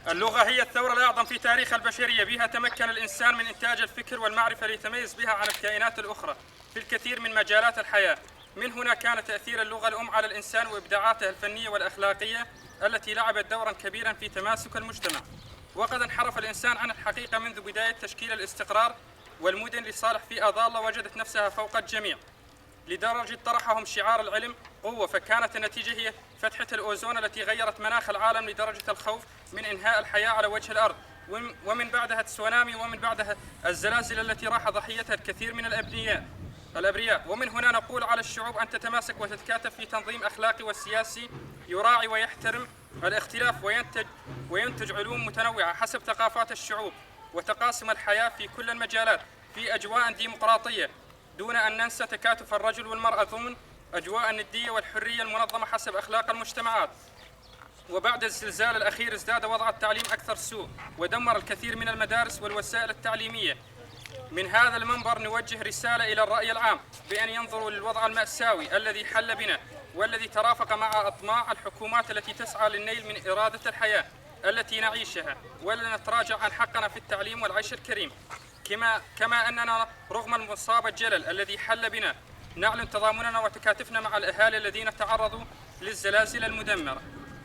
اللغة هي الثورة الأعظم في تاريخ البشرية. بها تمكن الإنسان من إنتاج الفكر والمعرفة ليتميز بها عن الكائنات الأخرى في الكثير من مجالات الحياة. من هنا كان تأثير اللغة الأم على الإنسان وإبداعاته الفنية والأخلاقية التي لعبت دورا كبيرا في تماسك المجتمع. وقد انحرف الإنسان عن الحقيقة منذ بداية تشكيل الاستقرار والمدن لصالح فئة ضالة وجدت نفسها فوق الجميع، لدرجة طرحهم شعار العلم قوة، فكانت النتيجة هي فتحة الأوزون التي غيرت مناخ العالم لدرجة الخوف من إنهاء الحياة على وجه الأرض، ومن بعدها التسونامي، ومن بعدها الزلازل التي راح ضحيتها الكثير من الأبرياء. ومن هنا نقول على الشعوب أن تتماسك وتتكاتف في تنظيم أخلاقي وسياسي يراعي ويحترم الاختلاف وينتج علوم متنوعة حسب ثقافات الشعوب، وتقاسم الحياة في كل المجالات في أجواء ديمقراطية، دون أن ننسى تكاتف الرجل والمرأة ضمن أجواء الندية والحرية المنظمة حسب أخلاق المجتمعات. وبعد الزلزال الأخير ازداد وضع التعليم أكثر سوء ودمر الكثير من المدارس والوسائل التعليمية. من هذا المنبر نوجه رسالة إلى الرأي العام بأن ينظروا للوضع المأساوي الذي حل بنا والذي ترافق مع أطماع الحكومات التي تسعى للنيل من إرادة الحياة التي نعيشها، ولا نتراجع عن حقنا في التعليم والعيش الكريم. كما أننا رغم المصاب الجلل الذي حل بنا نعلن تضامننا وتكاتفنا مع الأهالي الذين تعرضوا للزلازل المدمرة.